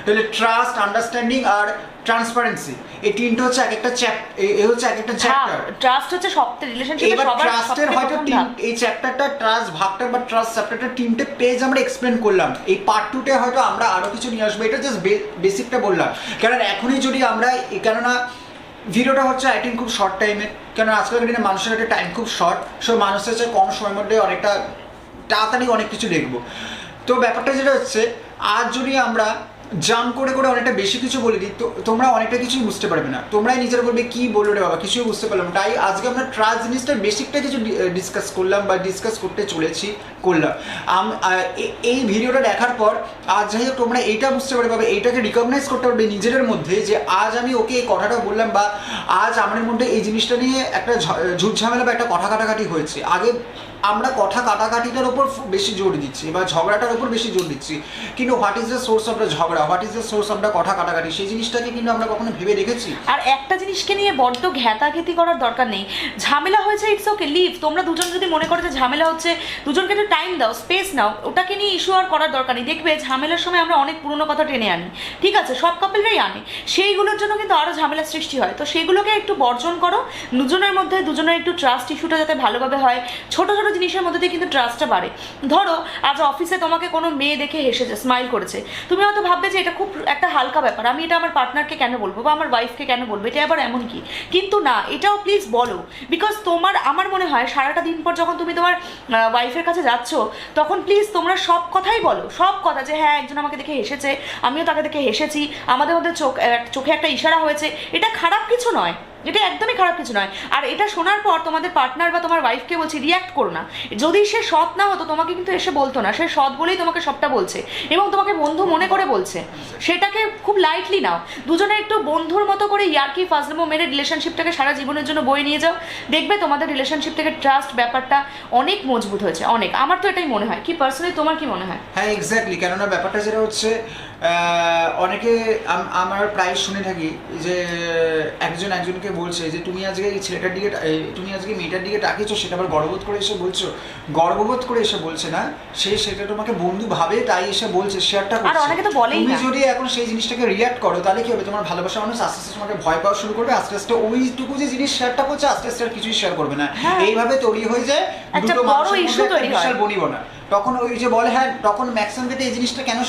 তাহলে ট্রাস্ট, আন্ডারস্ট্যান্ডিং আর ট্রান্সপারেন্সি, এই তিনটা হচ্ছে এক একটা চ্যাপ্টার। ট্রাস্ট হচ্ছে সবথেকে রিলেশনশিপে সবার ট্রাস্টের হয়তো এই চ্যাপ্টারটা, ট্রাস্ট ভাগটা বা ট্রাস্ট চ্যাপ্টারটা 3টে পেজ আমরা এক্সপ্লেন করলাম। এই পার্ট 2তে হয়তো আমরা আরো কিছু নিয়ে আসবো। এটা জাস্ট বেসিকটা বললাম, কারণ এখনই যদি আমরা, কেননা ভিডিওটা হচ্ছে আই থিঙ্ক খুব শর্ট টাইমে, কেন আজকালকার দিনে মানুষের একটা টাইম খুব শর্ট। সো মানুষের চাই কম সময়ের মধ্যে অনেকটা তাড়াতাড়ি অনেক কিছু দেখবো। তো ব্যাপারটা যেটা হচ্ছে, আজ যদি আমরা জাম করে করে অনেকটা বেশি কিছু বলে দিই, তো তোমরা অনেকটা কিছুই বুঝতে পারবে না, তোমরাই নিজেরা বলবে কি বললো রে বাবা, কিছুই বুঝতে পারলাম না। তাই আজকে আমরা ট্রাস্ট জিনিসটার বেসিকটা কিছু ডিসকাস করলাম বা ডিসকাস করতে করলাম। এই ভিডিওটা দেখার পর আজ যাই হোক তোমরা এইটা বুঝতে পারবে বা এইটাকে রিকগনাইজ করতে পারবে নিজেদের মধ্যে যে আজ আমি ওকে এই কথাটা বললাম বা আজ আমাদের মধ্যে এই জিনিসটা নিয়ে একটা ঝুট ঝামেলা বা একটা কথা কাটাকাটি হয়েছে। আগে আমরা কথা কাটাকাটিটার উপর বেশি জোর দিচ্ছি বা ঝগড়াটার উপর বেশি জোর দিচ্ছি, কিন্তু what is the source of the ঝগড়া, what is the source of the কথা কাটাকাটি, সেই জিনিসটাকে কিন্তু আমরা কখনো ভেবে দেখেছি? আর একটা জিনিসকে নিয়ে বড্ড ঘেতাঘেতি করার দরকার নেই। ঝামেলা হয়েছে, ইটস ওকে, লিভ। তোমরা দুজন যদি মনে করো যে ঝামেলা হচ্ছে, দুজনকে একটু টাইম দাও, স্পেস নাও, ওটাকে নিয়ে ইস্যু আর করার দরকার নেই। দেখবে ঝামেলার সময় আমরা অনেক পুরনো কথা টেনে আনি, ঠিক আছে, সব কাপেলরাই আনে, সেইগুলোর জন্য কিন্তু আরও ঝামেলার সৃষ্টি হয়। তো সেগুলোকে একটু বর্জন করো, দুজনের মধ্যে দুজনের একটু ট্রাস্ট ইস্যুটা যাতে ভালোভাবে হয়। ছোট ছোট জিনিসের মধ্যে দিয়ে কিন্তু ট্রাস্টটা বাড়ে। ধরো আজ অফিসে তোমাকে কোনো মেয়ে দেখে হেসেছে, স্মাইল করেছে, তুমি হয়তো ভাববে যে এটা খুব একটা হালকা ব্যাপার, আমি এটা আমার পার্টনারকে কেন বলবো বা আমার ওয়াইফকে কেন বলবো, এটা আবার এমন কি? কিন্তু না, এটাও প্লিজ বলো। বিকজ আমার মনে হয় সারাটা দিন পর যখন তুমি তোমার ওয়াইফের কাছে যাচ্ছ, তখন প্লিজ তোমরা সব কথাই বলো, সব কথা, যে হ্যাঁ একজন আমাকে দেখে হেসেছে, আমিও তাকে দেখে হেসেছি, আমাদের মধ্যে চোখে একটা ইশারা হয়েছে, এটা খারাপ কিছু নয়, এটা একদমই খারাপ কিছু নয়। আর এটা শোনার পর তোমাদের পার্টনার বা তোমার ওয়াইফকে বলছি, রিয়াক্ট করো না। যদি সে সৎ না হতো তোমাকে কিন্তু এসে বলতো না, সে সৎ বলেই তোমাকে সবটা বলছে এবং তোমাকে বন্ধু মনে করে বলছে, সেটাকে খুব লাইটলি নাও। দুজনে একটু বন্ধুর মতো করে ইয়ার্কি ফাজলামো মেরে রিলেশনশিপটাকে সারা জীবনের জন্য বয়ে নিয়ে যাও, দেখবে তোমাদের রিলেশনশিপ থেকে ট্রাস্ট ব্যাপারটা অনেক মজবুত হয়েছে, অনেক। আমার তো এটাই মনে হয়। কি পার্সোনালি তোমার কি মনে হয়? হ্যাঁ এক্স্যাক্টলি, কেননা ব্যাপারটা যেটা হচ্ছে অনেকে আমার প্রায় শুনে থাকি যে একজনকে বলছে যে তুমি আজকে এই ছেলেটার দিকে তুমি আজকে মেয়েটার দিকে তাকিয়েছো, সেটা আবার গর্ববোধ করে এসে বলছো। গর্ববোধ করে এসে বলছে না, সেটা তোমাকে বন্ধু ভাবে তাই এসে বলছে, শেয়ারটা করছে। আর অনেকে তো বলেই তুমি না। যদি এখন সেই জিনিসটাকে রিয়াক্ট করো তাহলে কি হবে, তোমার ভালোবাসা মানুষ আস্তে আস্তে তোমাকে ভয় পাওয়া শুরু করবে, আস্তে আস্তে ওইটুকু যে জিনিস শেয়ারটা করছে আস্তে আস্তে আর কিছুই শেয়ার করবে না। এইভাবে তৈরি হয়ে যায় দুটো মানুষের মধ্যে একটা বিশাল বনিবনা। তখন ওই যে বলে, হ্যাঁ তখন ম্যাক্সিমাম ক্ষেত্রে এই জিনিসটা কেন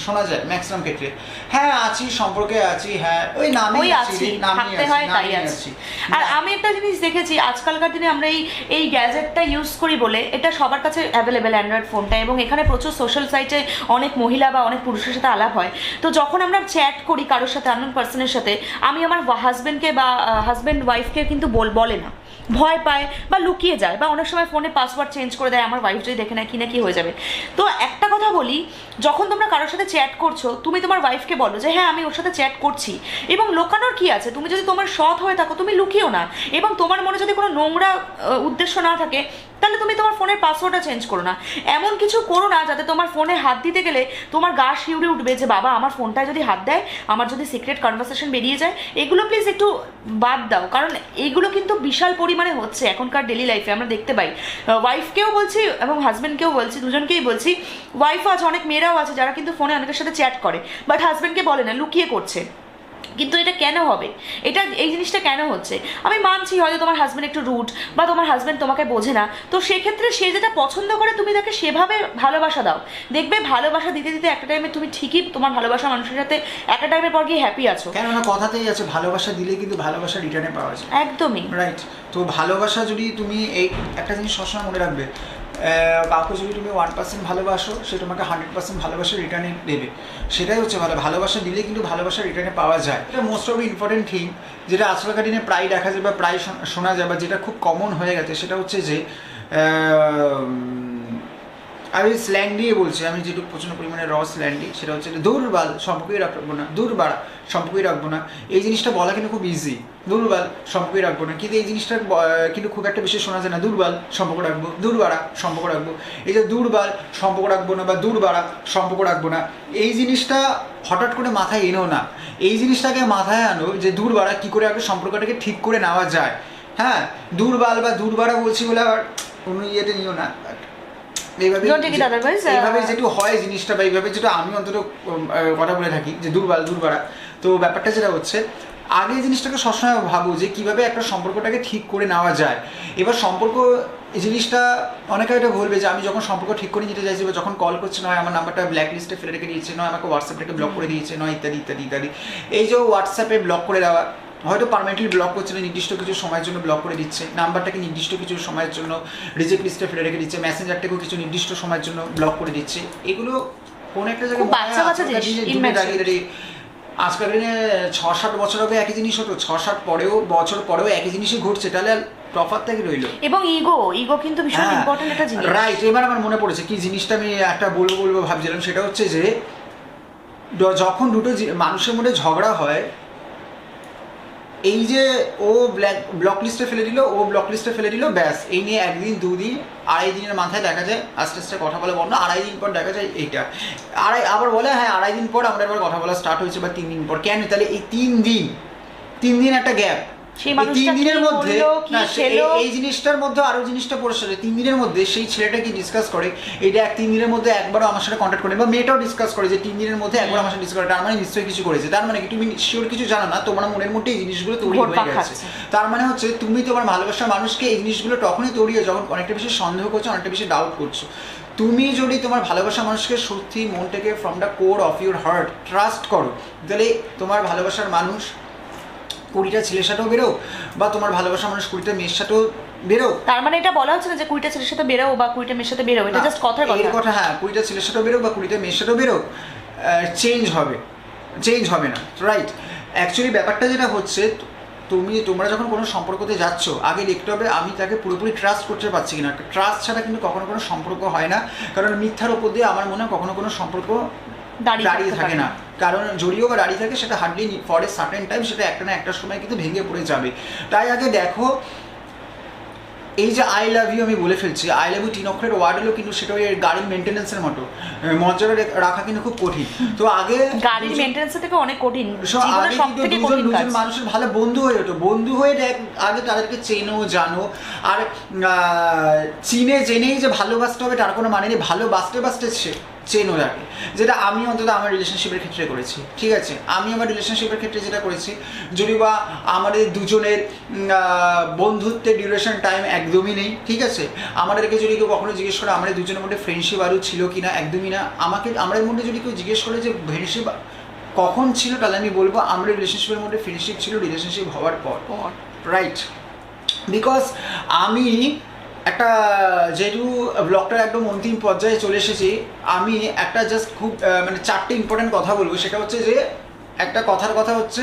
শোনা যায় ম্যাক্সিমাম ক্ষেত্রে, হ্যাঁ আছি, সম্পর্কে আছি, হ্যাঁ ওই নামেই আছি, থাকতে হয় তাই আছি। আর আমি একটা জিনিস দেখেছি, আজকালকার দিনে আমরা এই গ্যাজেটটা ইউজ করি বলে, এটা সবার কাছে অ্যাভেলেবেল অ্যান্ড্রয়েড ফোনটা, এবং এখানে প্রচুর সোশ্যাল সাইটে অনেক মহিলা বা অনেক পুরুষের সাথে আলাপ হয়। তো যখন আমরা চ্যাট করি কারোর সাথে, আননোন পার্সনের সাথে, আমি আমার হাজব্যান্ডকে বা হাজব্যান্ড ওয়াইফকে কিন্তু বলে না, ভয় পায় বা লুকিয়ে যায়, বা অনেক সময় ফোনে পাসওয়ার্ড চেঞ্জ করে দেয়, আমার ওয়াইফ যদি দেখে নেয় কি না কি হয়ে যাবে। তো একটা কথা বলি, যখন তোমরা কারোর সাথে চ্যাট করছো, তুমি তোমার ওয়াইফকে বলো যে হ্যাঁ আমি ওর সাথে চ্যাট করছি, এবং লুকানোর কি আছে? তুমি যদি তোমার সৎ হয়ে থাকো তুমি লুকিও না, এবং তোমার মনে যদি কোনো নোংরা উদ্দেশ্য না থাকে তাহলে তুমি তোমার ফোনের পাসওয়ার্ডটা চেঞ্জ করো না। এমন কিছু করো না যাতে তোমার ফোনে হাত দিতে গেলে তোমার গা শিউরে উঠবে যে বাবা আমার ফোনটায় যদি হাত দেয়, আমার যদি সিক্রেট কনভারসেশন বেরিয়ে যায়। এগুলো প্লিজ একটু বাদ দাও, কারণ এইগুলো কিন্তু বিশাল পরিমাণে হচ্ছে এখনকার ডেলি লাইফে, আমরা দেখতে পাই। ওয়াইফকেও বলছি এবং হাজব্যান্ডকেও বলছি, দুজনকেই বলছি। ওয়াইফও আছে, অনেক মেয়েরাও আছে যারা কিন্তু ফোনে অনেকের সাথে চ্যাট করে, বাট হাজব্যান্ডকে বলে না, লুকিয়ে করছে। কিন্তু এটা কেন হবে? এই জিনিসটা কেন হচ্ছে? আমি মানছি হয়তো তোমার হাজব্যান্ড একটু রুড বা তোমার হাজব্যান্ড তোমাকে বোঝে না, তো সেক্ষেত্রে সে যেটা পছন্দ করে তুমি তাকে সেভাবে ভালোবাসা দাও। দেখবে ভালোবাসা দিতে দিতে একটা টাইমে তুমি ঠিকই তোমার ভালোবাসা মানুষের সাথে একটা টাইমের পর গিয়ে হ্যাপি আছো। কেননা কথাতেই আছে ভালোবাসা দিলে কিন্তু ভালোবাসা রিটার্নে পাওয়া যায়। একদমই রাইট। তো ভালোবাসা যদি তুমি এই একটা জিনিস সবসময় মনে রাখবে, কাউকে যদি তুমি 1% ভালোবাসো, সে তোমাকে 100% ভালোবাসা রিটার্নে দেবে। সেটাই হচ্ছে ভালোবাসা দিলে কিন্তু ভালোবাসা রিটার্নে পাওয়া যায়। এটা মোস্ট অফ ইম্পর্টেন্ট থিং, যেটা আজকালকার দিনে প্রায় দেখা যায় বা প্রায় শোনা যায় বা যেটা খুব কমন হয়ে গেছে, সেটা হচ্ছে যে আমি স্ল্যাং দিয়ে বলছি, আমি যেটুকু প্রচণ্ড পরিমাণে স্ল্যাং দিই, সেটা হচ্ছে দুর্বল সম্পর্কই রাখবো না, দুর্বার সম্পর্কই রাখবো না। এই জিনিসটা বলা কিন্তু খুব ইজি, দুর্বল সম্পর্কই রাখবো না, কিন্তু এই জিনিসটা কিন্তু খুব একটা বেশি শোনা যায় না। দুর্বল সম্পর্ক রাখবো, দুর্বারা সম্পর্ক রাখবো। এই যে দুর্বল সম্পর্ক রাখবো না বা দুর্বারা সম্পর্ক রাখবো না, এই জিনিসটা হঠাৎ করে মাথায় এনো না। এই জিনিসটাকে মাথায় আনো যে দুর্বারা কী করে একটা সম্পর্কটাকে ঠিক করে নেওয়া যায়। হ্যাঁ, দুর্বল বা দুর্বারা বলছি বলে আবার কোনো ইয়েতে নিও না। এইভাবে যেটু হয় জিনিসটা, বা এইভাবে যেটা আমি অন্তত কথা বলে থাকি যে দুর্বারা। তো ব্যাপারটা যেটা হচ্ছে, আগে জিনিসটাকে সবসময় ভাবো যে কীভাবে একটা সম্পর্কটাকে ঠিক করে নেওয়া যায়। এবার সম্পর্ক এই জিনিসটা অনেকে এটা বলবে যে আমি যখন সম্পর্ক ঠিক করে নিতে চাইছি বা যখন কল করছে, নয় আমার নাম্বারটা ব্ল্যাক লিস্টে ফেলে রেখে দিয়েছে, নয় আমাকে হোয়াটসঅ্যাপটাকে ব্লক করে দিয়েছে, নয় ইত্যাদি ইত্যাদি ইত্যাদি। এই যে হোয়াটসঅ্যাপে ব্লক করে দেওয়া, হয়তো পার্মানেন্টলি ব্লক করছে না, নির্দিষ্ট কিছু সময়ের জন্য ব্লক করে দিচ্ছে, নাম্বারটাকে নির্দিষ্ট কিছু সময়ের জন্য রিজেক্ট লিস্টে ফেলে রেখে দিচ্ছে, মেসেঞ্জারটাকেও কিছু নির্দিষ্ট সময়ের জন্য ব্লক করে দিচ্ছে। এগুলো কোন একটা খুব বাচ্চা বাচ্চা জিনিস, immature। আজকাল দিনে 6-7 বছর আগে একই জিনিস হতো, 6-7 বছর পরেও একই জিনিসই ঘটছে, তাহলে তফাৎ থেকে রইলো। এবং ইগো কিন্তু ভীষণ ইম্পর্টেন্ট একটা জিনিস। রাইট, এবার আমার মনে পড়েছে কি জিনিসটা আমি একটা বলবো ভাবছিলাম, সেটা হচ্ছে যে যখন দুটো মানুষের মধ্যে ঝগড়া হয়, এই যে ও ব্লক লিস্টে ফেলে দিল, ও ব্লক লিস্টে ফেলে দিল, ব্যাস এই নিয়ে একদিন 2 দিন 2.5 দিনের মাথায় দেখা যায় আস্তে আস্তে কথা বলা বন্ধ, 2.5 দিন পর দেখা যায় এইটা আবার বলে হ্যাঁ 2.5 দিন পর আমরা এবার কথা বলা স্টার্ট হয়েছে, বা 3 দিন পর। কেন? তাহলে এই 3 দিন একটা গ্যাপ, সেই মানুষটা 3 দিনের মধ্যে এই জিনিসটার মধ্যে আরো জিনিসটা পড়েছে, 3 দিনের মধ্যে সেই ছেলেটা কি ডিসকাস করে, এটা 3 দিনের মধ্যে একবারও আমার সাথে কন্ট্যাক্ট করে, বা মেয়েটাও ডিসকাস করে যে 3 দিনের মধ্যে একবার আমার সাথে ডিসকাস করে, তার মানে নিশ্চয়ই কিছু করেছে। তার মানে কি তুমি শিওর কিছু জানো না, তোমার মনের মধ্যে এই জিনিসগুলো তৈরি হয়ে গেছে। তার মানে হচ্ছে তুমি তোমার ভালোবাসার মানুষকে এই জিনিসগুলো তখনই তৈরি হয় যখন অনেকটা বেশি সন্দেহ করছো, অনেকটা বেশি ডাউট করছো। তুমি যদি তোমার ভালোবাসার মানুষকে সত্যি মন থেকে from the core of your heart trust করো, তাহলে তোমার ভালোবাসার মানুষ 20টা ছেলের সাথেও বেরো, বা তোমার ভালোবাসার মানুষ 20টা মেয়ের সাথেও বেরো। তার মানে এটা বলা হচ্ছে না যে 20টা ছেলের সাথে বেরো বা 20টা মেয়ের সাথে বেরো, এটা জাস্ট কথার কথা। হ্যাঁ, 20টা ছেলের সাথেও বেরো বা 20টা মেয়ের সাথেও বেরো, চেঞ্জ হবে না, রাইট? অ্যাকচুয়ালি ব্যাপারটা যেটা হচ্ছে, তোমরা যখন কোনো সম্পর্কতে যাচ্ছ, আগে দেখতে হবে আমি তাকে পুরোপুরি ট্রাস্ট করতে পারছি কিনা। ট্রাস্ট ছাড়া কিন্তু কখনো কোনো সম্পর্ক হয় না, কারণ মিথ্যার উপর দিয়ে আমার মনে হয় কখনো কোনো সম্পর্ক দাঁড়িয়ে থাকে না। কারণ যদিও বা দাঁড়িয়ে থাকে, সেটা hardly for a certain time, সেটা একটা না একটা সময় কিন্তু ভেঙে পড়ে যাবে। তাই আগে দেখো, এই যে আই লাভ ইউ আমি বলে ফেলছি, আই লাভ ইউ 3 অক্ষরের ওয়ার্ড হলো, কিন্তু সেটা ওই গাড়ির মেনটেন্যান্সের মতো, মর্যাদা রাখা কিন্তু খুব কঠিন। তো আগে গাড়ির মেনটেন্যান্স থেকে অনেক কঠিন, জীবনের সবথেকে কঠিন কাজ। দুজন মানুষের ভালো বন্ধু হয়ে ওঠো, বন্ধু হয়ে আগে তাদেরকে চেনো জানো, আর চিনে জেনেই যে ভালোবাসতে হবে তার কোনো মানে নেই, ভালোবাসতে চেনো যাকে, যেটা আমি অন্তত আমার রিলেশনশিপের ক্ষেত্রে করেছি। ঠিক আছে, আমি আমার রিলেশনশিপের ক্ষেত্রে যেটা করেছি, যদি বা আমাদের দুজনের বন্ধুত্বের ডিউরেশন টাইম একদমই নেই, ঠিক আছে, আমাদেরকে যদি কেউ কখনো জিজ্ঞেস করে আমাদের দুজনের মধ্যে ফ্রেন্ডশিপ আরও ছিল কি না, একদমই না। আমাদের মধ্যে যদি কেউ জিজ্ঞেস করে যে ফ্রেন্ডশিপ কখন ছিল, তাহলে আমি বলবো আমরা রিলেশনশিপের মধ্যে ফ্রেন্ডশিপ ছিল রিলেশনশিপ হওয়ার পর, রাইট? বিকজ আমি একটা, যেহেতু ব্লগটার একদম অন্তিম পর্যায়ে চলে এসেছি, আমি একটা জাস্ট খুব মানে 4টে ইম্পর্টেন্ট কথা বলবো। সেটা হচ্ছে যে একটা কথা হচ্ছে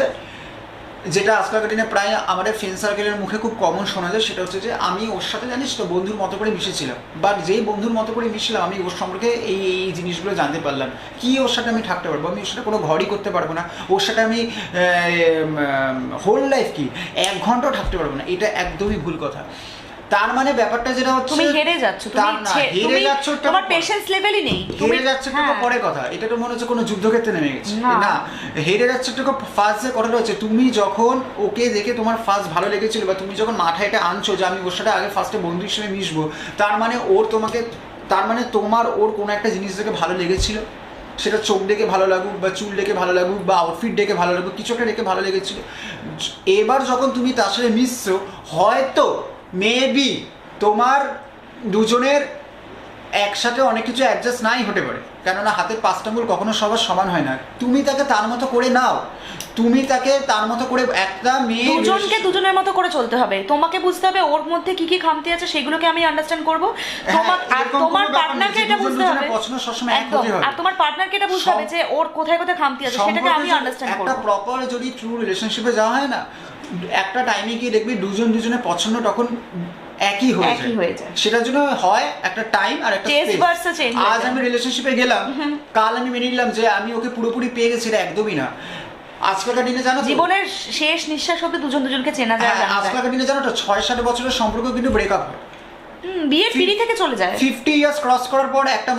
যেটা আজকালকার দিনে প্রায় আমাদের ফ্রেন্ড সার্কেলের মুখে খুব কমন শোনা যায়, সেটা হচ্ছে যে আমি ওর সাথে জানিস তো বন্ধুর মতো করে মিশেছিলাম, বাট যেই বন্ধুর মতো করে মিশলাম আমি ওর সম্পর্কে এই জিনিসগুলো জানতে পারলাম। কি ওর সাথে আমি থাকতে পারবো, আমি ওর সাথে কোনো ঘরই করতে পারবো না, ওর সাথে আমি হোল লাইফ কি 1 ঘন্টাও থাকতে পারবো না, এটা একদমই ভুল কথা। তার মানে ব্যাপারটা যেটা হচ্ছে তুমি হেরে যাচ্ছ, তোমার পেশেন্স লেভেলই নেই, হেরে যাচ্ছে একটা পরে কথা। এটা তো মনে হচ্ছে কোনো যুদ্ধক্ষেত্রে নেমে গেছে না, হেরে যাচ্ছে একটা ফার্স্ট যে কথাটা হচ্ছে, তুমি যখন ওকে দেখে তোমার ফার্স্ট ভালো লেগেছিল, বা তুমি যখন মাথায় এটা আনছো যে আমি ওর সাথে আগে ফার্স্টে বন্ধু হিসেবে মিশবো, তার মানে তোমার ওর কোনো একটা জিনিস দেখে ভালো লেগেছিল, সেটা চোখ দেখে ভালো লাগুক, বা চুল দেখে ভালো লাগুক, বা আউটফিট দেখে ভালো লাগুক, কিছু একটা দেখে ভালো লেগেছিল। এবার যখন তুমি তার সাথে মিশছো, হয়তো মেবি তোমার দুজনের একসাথে অনেক কিছু অ্যাডজাস্ট নাই হতে পারে, কেননা হাতের 5টা আঙুল কখনো সবার সমান হয় না। তুমি তাকে তার মতো করে নাও, তুমি তাকে তার মতো করে, একটা মেয়ে দুজনকে দুজনের মতো করে চলতে হবে, তোমাকে বুঝতে হবে ওর মধ্যে কি কি খামতি আছে, সেগুলোকে আমি আন্ডারস্ট্যান্ড করব, আর তোমার পার্টনারকে এটা বুঝতে হবে, পছন্দ সবসময় এক হতে হবে, আর তোমার পার্টনারকে এটা বুঝতে হবে যে ওর কোথায় কোথায় খামতি আছে, সেটাকে আমি আন্ডারস্ট্যান্ড করব। একটা প্রপার যদি ট্রু রিলেশনশিপে যাওয়া হয় না, একটা টাইমে গিয়ে দেখবি দুজনের পছন্দ তখন একই হয়ে যায়। সেটার জন্য হয় একটা টাইম আর একটা স্পেস। আজ আমি রিলেশনশিপে গেলাম, কাল আমি মেনে নিলাম যে আমি ওকে পুরোপুরি পেয়ে গেছি, এটা একদমই না। আজকালকার দিনে জানো, জীবনের শেষ নিঃশ্বাস অবধি দুজনকে চেনা যায়। আজকালকার দিনে জানো তো 6-7 বছরের সম্পর্ক কিন্তু ব্রেকআপ হয়, বিয়ের পিড়ি থেকে চলে যায়। 50 ইয়ার্স ক্রস করার পর একটা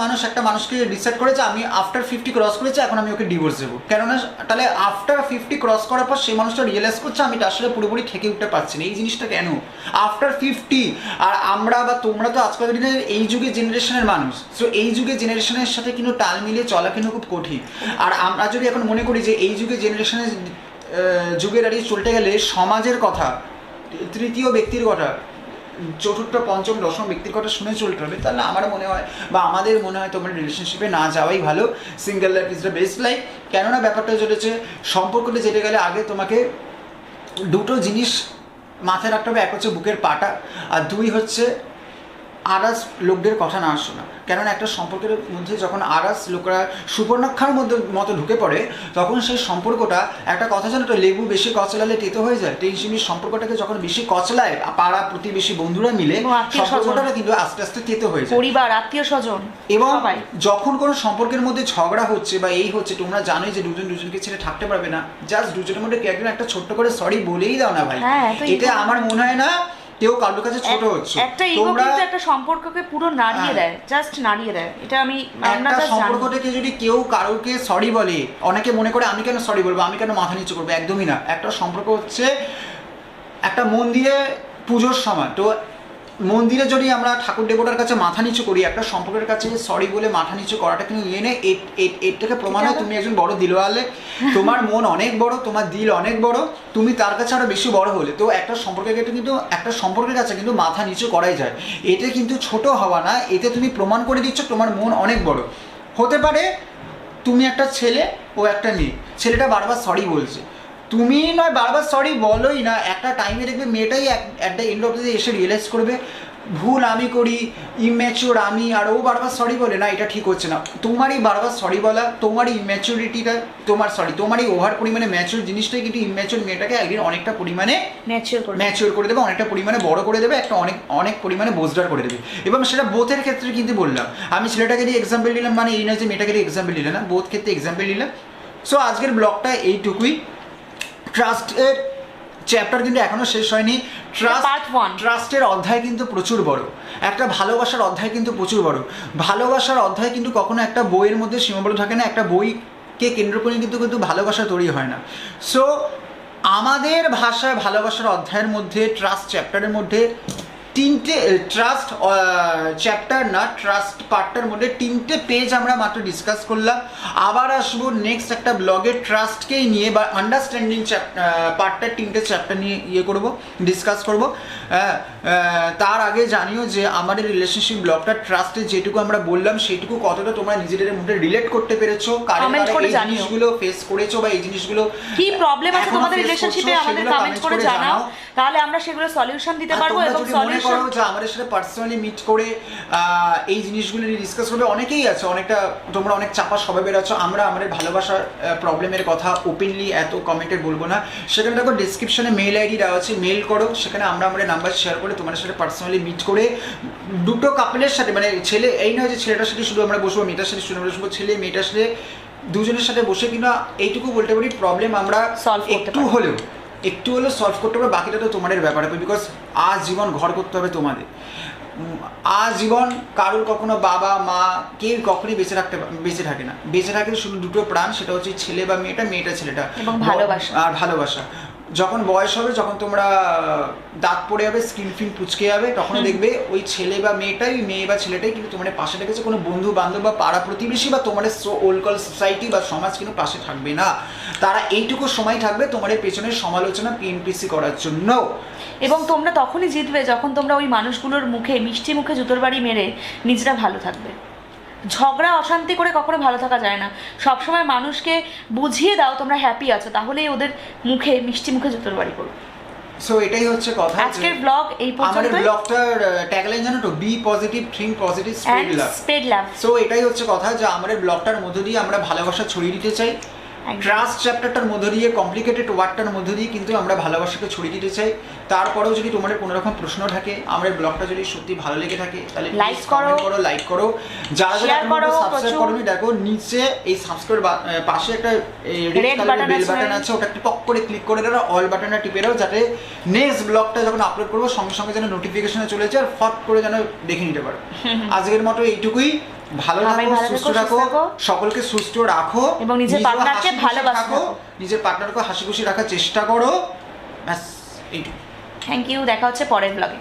মানুষকে ডিসাইড করেছে আমি আফটার 50 ক্রস করেছি, এখন আমি ওকে ডিভোর্স দেবো। কেননা তাহলে আফটার 50 ক্রস করার পর সেই মানুষটা রিয়েলাইজ করছে আমি তার সাথে পুরোপুরি থেকে উঠতে পারছি না। এই জিনিসটা কেন আফটার 50? আর আমরা বা তোমরা তো আজকালকার দিনের এই যুগের জেনারেশনের মানুষ, সো এই যুগের জেনারেশনের সাথে কিন্তু তাল মিলিয়ে চলা কিন্তু খুব কঠিন। আর আমরা যদি এখন মনে করি যে এই যুগের জেনারেশনের যুগে দাঁড়িয়ে চলতে গেলে সমাজের কথা, তৃতীয় ব্যক্তির কথা, চতুর্থ পঞ্চম দশম ব্যক্তির কথা শুনে চলতে হবে, তাহলে আমার মনে হয় বা আমাদের মনে হয় তোমার রিলেশনশিপে না যাওয়াই ভালো। Single life is the best life. কেননা ব্যাপারটা চলেছে, সম্পর্কটা যেতে গেলে আগে তোমাকে দুটো জিনিস মাথায় রাখতে হবে, এক হচ্ছে বুকের পাটা, আর 2 হচ্ছে আদার্স লোকদের কথা না শোনা। কেননা একটা সম্পর্কের মধ্যে যখন আদার্স লোকরা সুবর্ণাক্ষার মতো ঢুকে পড়ে, তখন সেই সম্পর্কটা, একটা কথা জানো তো, লেবু বেশি কচলালে তেতো হয়ে যায়। টেনশনের সম্পর্কটাকে যখন বেশি কচলায় পাড়া প্রতিবেশী বন্ধুরা মিলে, সম্পর্কটা কিন্তু আস্তে আস্তে তেতো হয়ে যায়। পরিবার, আত্মীয় স্বজন, এবং যখন কোনো সম্পর্কের মধ্যে ঝগড়া হচ্ছে বা এই হচ্ছে, তোমরা জানোই যে দুজন দুজনকে ছেড়ে থাকতে পারবে না, জাস্ট দুজনের মধ্যে একজন একটা ছোট্ট করে সরি বলেই দাও না ভাই। এটা আমার মনে হয় না কেউ কারোর কাছে ছোট হচ্ছে। একটা ইগো কিন্তু একটা সম্পর্ককে পুরো নাড়িয়ে দেয়, জাস্ট নাড়িয়ে দেয়। এটা আমি একটা সম্পর্ক থেকে যদি কেউ কারোকে সরি বলে, অনেকে মনে করে আমি কেন সরি বলবো, আমি কেন মাথা নিচু করবো, একদমই না। একটা সম্পর্ক হচ্ছে একটা মন্দিরে পুজোর সময়, তো মন্দিরে যদি আমরা ঠাকুর দেবতার কাছে মাথা নিচু করি, একটা সম্পর্কের কাছে সরি বলে মাথা নিচু করাটা কিন্তু এর থেকে প্রমাণ হয় তুমি একজন বড় দিলওয়ালে, তোমার মন অনেক বড়, তোমার দিল অনেক বড়, তুমি তার কাছে আরো বেশি বড় হলে। তো একটা সম্পর্কের কাছে কিন্তু মাথা নিচু করাই যায়। এতে কিন্তু ছোট হওয়া না, এতে তুমি প্রমাণ করে দিচ্ছ তোমার মন অনেক বড়। হতে পারে তুমি একটা ছেলে, ও একটা মেয়ে, ছেলেটা বারবার সরি বলছে, তুমি নয় বারবার সরি বলোই না, একটা টাইমে দেখবে মেয়েটাই at the end of the day এসে রিয়েলাইজ করবে ভুল আমি করি, ইম্যাচিওর আমি, আর ও বারবার সরি বলে না, এটা ঠিক হচ্ছে না। তোমারই বারবার সরি বলা, তোমারই ইম্যাচিউরিটিটা, তোমারই ওভার পরিমাণে ম্যাচিওর জিনিসটাই কিন্তু ইম্যাচিওর মেয়েটাকে একদিন অনেকটা পরিমাণে ম্যাচিওর করে দেবে, অনেকটা পরিমাণে বড় করে দেবে, একটা অনেক পরিমাণে বোঝদার করে দেবে। এবং সেটা বোথের ক্ষেত্রে কিন্তু বললাম, আমি ছেলেটাকে দিয়ে এক্সাম্পল দিলাম, মানে এই নয় যে মেয়েটাকে দিয়ে এক্সাম্পল দিলাম না, বোথ ক্ষেত্রে এক্সাম্পল দিলাম। সো আজকের ব্লগটা এইটুকুই। ট্রাস্টের চ্যাপ্টার কিন্তু এখনো শেষ হয়নি। ট্রাস্টের অধ্যায় কিন্তু প্রচুর বড়, একটা ভালোবাসার অধ্যায় কিন্তু প্রচুর বড়। ভালোবাসার অধ্যায় কিন্তু কখনো একটা বইয়ের মধ্যে সীমাবদ্ধ থাকে না, একটা বইকে কেন্দ্র করে কিন্তু ভালোবাসা তৈরি হয় না। সো আমাদের ভাষায় ভালোবাসার অধ্যায়ের মধ্যে, ট্রাস্ট চ্যাপ্টারের মধ্যে ট্রাস্ট পার্টটার মধ্যে 3টে পেজ আমরা মাত্র ডিসকাস করলাম। আবার আসবো নেক্সট একটা ব্লগে ট্রাস্টকেই নিয়ে, বা আন্ডারস্ট্যান্ডিং পার্টটার 3টে চ্যাপ্টার নিয়ে ডিসকাস করবো। তার আগে জানিও যে আমাদের রিলেশনশিপ ব্লগটা ট্রাস্টে যেটুকু আমরা বললাম সেইটুকু কতটা তোমরা নিজেদের মধ্যে রিলেট করতে পেরেছো, এই জিনিসগুলো ফেস করেছো, বা এই জিনিসগুলো কি প্রবলেম আছে তোমাদের রিলেশনশিপে আমাদের কমেন্ট করে জানাও, তাহলে আমরা সেগুলো সলিউশন দিতে পারবো। এবং সলিউশন যে আমাদের সাথে পার্সোনালি মিট করে এই জিনিসগুলো নিয়ে ডিসকাস করবে। অনেকেই আছে, তোমরা অনেক চাপা স্বভাবের আছো, আমরা আমাদের ভালোবাসার প্রবলেমের কথা ওপেনলি এত কমেন্টে বলবো না। সেখানে দেখো ডেসক্রিপশনে মেল আইডি দেওয়া আছে, মেল করো, সেখানে আমরা আমাদের নাম্বার শেয়ার করে তোমাদের সাথে পার্সোনালি মিট করে দুটো কাপলের সাথে, মানে ছেলে এই নয় যে ছেলেটার সাথে শুধু আমরা বসবো, মেয়েটার সাথে শুধু আমরা বসবো, ছেলে মেয়েটার সাথে দুজনের সাথে বসে কিনা এইটুকু বলতে পারি প্রবলেম আমরা একটু হলেও সলভ করতে পারবে। বাকিটা তো তোমাদের ব্যাপার হবে, বিকজ জীবন ঘর করতে হবে তোমাদের। জীবন কারোর কখনো বাবা মা কেউ কখনোই বেঁচে থাকে না, বেঁচে থাকে শুধু দুটো প্রাণ, সেটা হচ্ছে ছেলে বা মেয়েটা ছেলেটা, আর ভালোবাসা। যখন বয়স হবে, যখন তোমরা দাঁত পড়ে যাবে, স্কিন ফিন পুচকে যাবে, তখন দেখবে ওই ছেলে বা মেয়েটাই, মেয়ে বা ছেলেটাই কিন্তু তোমাদের পাশে রেখেছে। কোনো বন্ধু বান্ধব বা পাড়া প্রতিবেশী বা তোমাদের ওলকল সোসাইটি বা সমাজ কিন্তু পাশে থাকবে না। তারা এইটুকু সময় থাকবে তোমাদের পেছনের সমালোচনা পিএনপিসি করার জন্য। এবং তোমরা তখনই জিতবে যখন তোমরা ওই মানুষগুলোর মুখে মিষ্টি মুখে জুতোর বাড়ি মেরে নিজেরা ভালো থাকবে। ঝগড়া অশান্তি করে কখনো ভালো থাকা যায় না। সবসময় মানুষকে বুঝিয়ে দাও তোমরা হ্যাপি আছো, তাহলেই ওদের মুখে মিষ্টি মুখে জুতোর বাড়ি করো। সো এটাই হচ্ছে কথা। আজকের ব্লগ এই পর্যন্ত। আমাদের ব্লগটার ট্যাগলাইন জানো তো, be positive, think positive, spread love. So এটাই হচ্ছে কথা যে আমাদের ব্লগটার মধ্য দিয়ে আমরা ভালোবাসা ছড়িয়ে দিতে চাই। ট্রাস্ট চ্যাপ্টারটার মধ্য দিয়ে, কমপ্লিকেটেড ওয়ার্ডটার মধ্য দিয়ে কিন্তু আমরা ভালোবাসাকে ছড়িয়ে দিতে চাই। তারপরেও যদি তোমাদের কোনো রকম প্রশ্ন থাকে, আমাদের ব্লগটা যদি সত্যি ভালো লেগে থাকে, তাহলে লাইক করো। যারা সাবস্ক্রাইব করোনি, দেখো নিচে এই সাবস্ক্রাইব পাশে একটা রেড কালারের বেল বাটন আছে, ওটা একটু পক করে ক্লিক করে দাও, অল বাটনটা টিপে দাও, যাতে নেক্সট ব্লগটা যখন আপলোড করবো সঙ্গে সঙ্গে যেন নোটিফিকেশনে চলে যায়, আর ফট করে যেন দেখে নিতে পারো। আজকের মতো এইটুকুই। ভালো থাকো, সুস্থ থাকো, সকলকে সুস্থ রাখো, এবং নিজের পার্টনারকে ভালোবাসো, নিজের পার্টনারকে হাসি খুশি রাখার চেষ্টা করো। ব্যাস এইটুকু। থ্যাংক ইউ, দেখা হচ্ছে পরের ব্লগে।